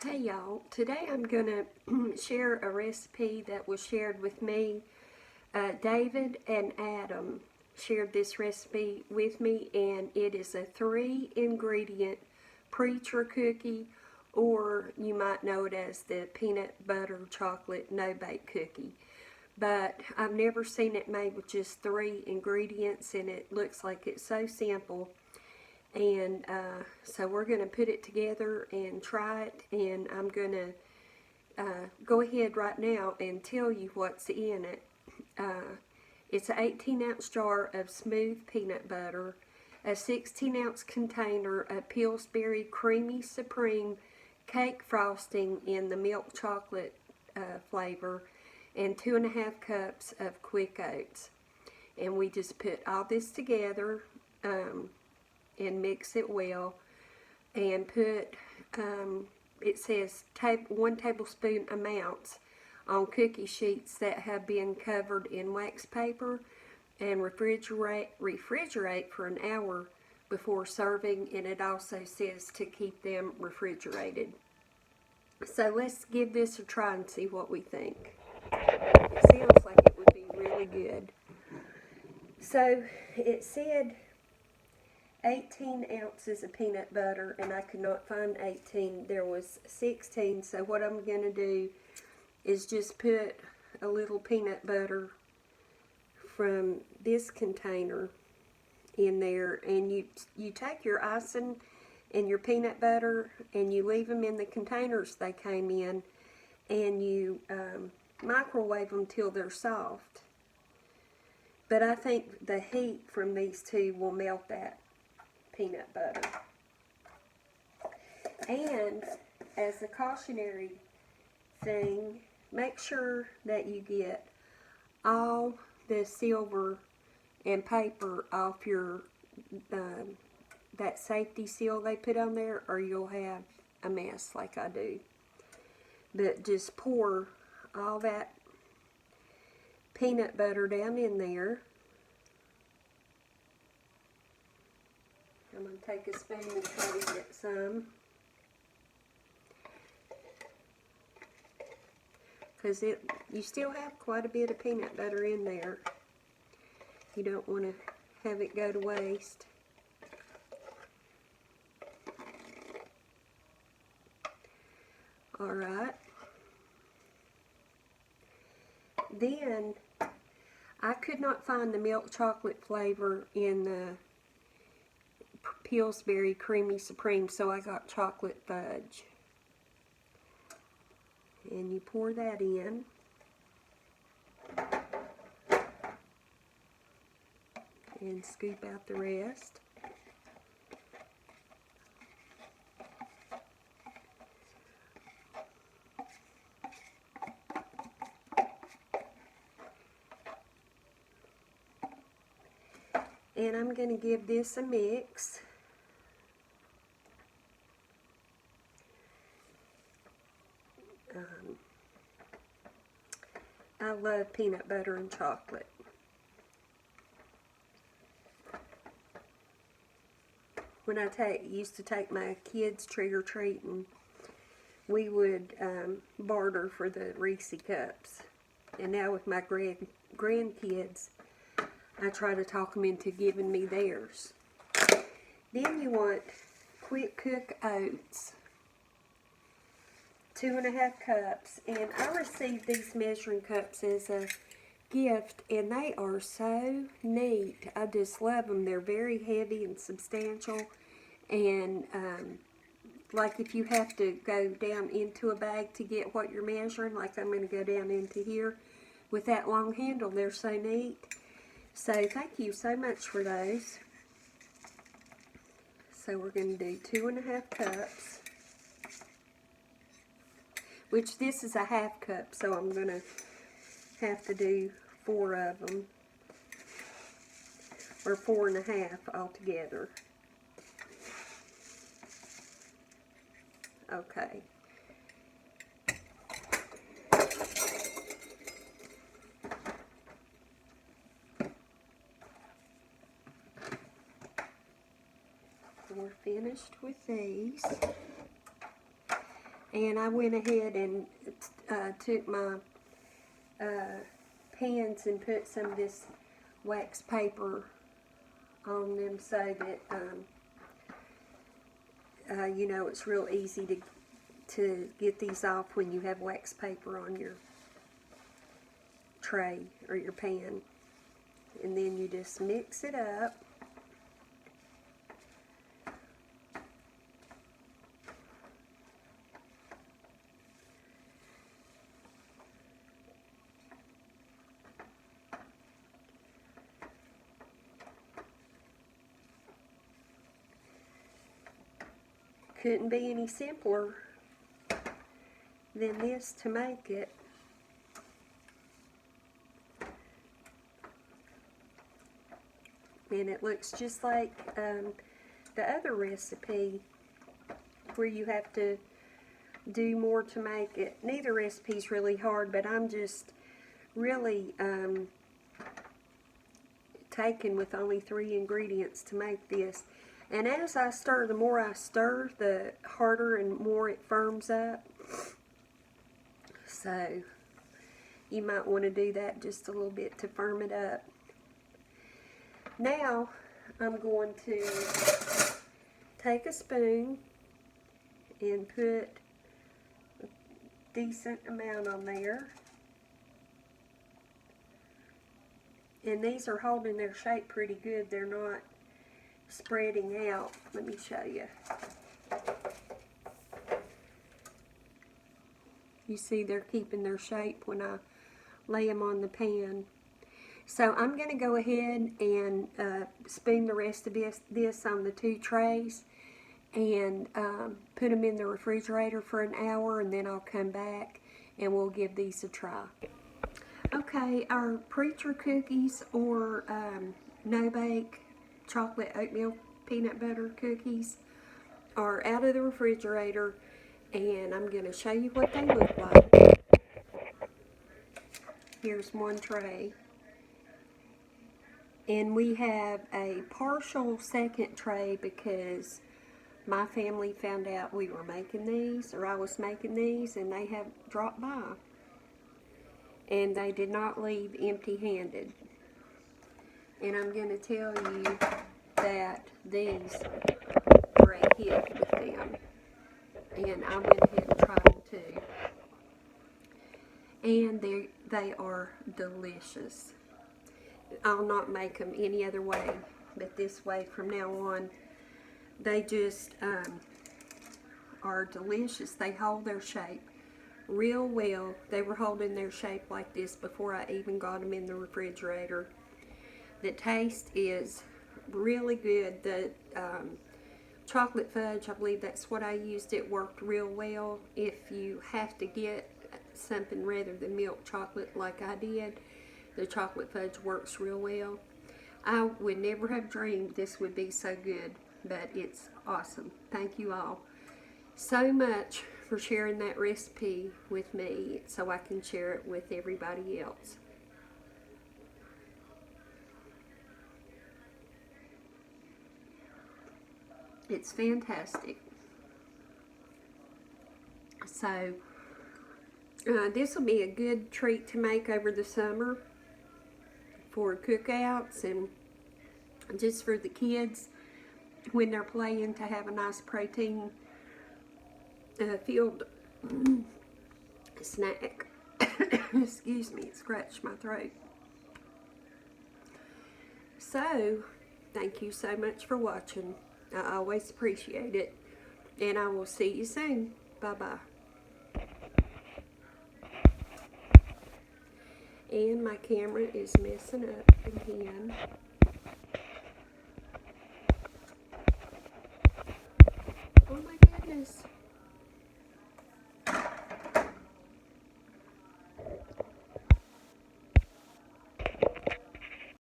Hey y'all, today I'm going to share a recipe that was shared with me. David and Adam shared this recipe with me, and it is a 3-ingredient preacher cookie, or you might know it as the peanut butter chocolate no-bake cookie. But I've never seen it made with just 3 ingredients, and it looks like it's so simple. And so we're going to put it together and try it, and I'm going to go ahead right now and tell you what's in it. It's an 18-ounce jar of smooth peanut butter, a 16-ounce container of Pillsbury Creamy Supreme cake frosting in the milk chocolate flavor, and 2.5 cups of quick oats. And we just put all this together and mix it well, and put, it says 1 tablespoon amounts on cookie sheets that have been covered in wax paper, and refrigerate for an hour before serving, and it also says to keep them refrigerated. So let's give this a try and see what we think. It sounds like it would be really good. So it said 18 ounces of peanut butter, and I could not find 18. There was 16. So what I'm going to do is just put a little peanut butter from this container in there, and you take your icing and your peanut butter and you leave them in the containers they came in, and you microwave them till they're soft. But I think the heat from these two will melt that peanut butter. And as a cautionary thing, make sure that you get all the silver and paper off your that safety seal they put on there, or you'll have a mess like I do. But just pour all that peanut butter down in there. I'm going to take a spoon and try to get some, because you still have quite a bit of peanut butter in there. You don't want to have it go to waste. Alright. Then, I could not find the milk chocolate flavor in the Pillsbury Creamy Supreme, so I got chocolate fudge. And you pour that in. And scoop out the rest. And I'm going to give this a mix. I love peanut butter and chocolate. When I used to take my kids trick-or-treating, we would barter for the Reese cups. And now with my grandkids, I try to talk them into giving me theirs. Then you want quick cook oats, 2.5 cups, and I received these measuring cups as a gift, and they are so neat. I just love them. They're very heavy and substantial, and like if you have to go down into a bag to get what you're measuring, like I'm going to go down into here with that long handle, they're so neat. So thank you so much for those. So we're going to do 2.5 cups, which this is a half cup, so I'm going to have to do 4 of them, or 4.5 altogether. Okay. We're finished with these. And I went ahead and took my pans and put some of this wax paper on them so that you know, it's real easy to get these off when you have wax paper on your tray or your pan. And then you just mix it up. Couldn't be any simpler than this to make it. And it looks just like the other recipe where you have to do more to make it. Neither recipe's really hard, but I'm just really taken with only 3 ingredients to make this. And as I stir, the more I stir, the harder and more it firms up. So you might want to do that just a little bit to firm it up. Now I'm going to take a spoon and put a decent amount on there. And these are holding their shape pretty good. They're not spreading out. Let me show you. You see they're keeping their shape when I lay them on the pan. So I'm going to go ahead and spoon the rest of this on the 2 trays and put them in the refrigerator for an hour, and then I'll come back and we'll give these a try. Okay, our preacher cookies or no-bake chocolate oatmeal peanut butter cookies are out of the refrigerator, and I'm going to show you what they look like. Here's one tray. And we have a partial second tray because my family found out we were making these, or I was making these, and they have dropped by. And they did not leave empty-handed. And I'm going to tell you that these were a hit with them. And I went ahead and tried them too. And they are delicious. I'll not make them any other way but this way from now on. They just are delicious. They hold their shape real well. They were holding their shape like this before I even got them in the refrigerator. The taste is really good. The chocolate fudge, I believe that's what I used. It worked real well. If you have to get something rather than milk chocolate like I did, the chocolate fudge works real well. I would never have dreamed this would be so good, but it's awesome. Thank you all so much for sharing that recipe with me so I can share it with everybody else. It's fantastic. So this will be a good treat to make over the summer for cookouts and just for the kids when they're playing, to have a nice protein filled snack. Excuse me, it scratched my throat. So thank you so much for watching. I always appreciate it, and I will see you soon. Bye-bye. And my camera is messing up again.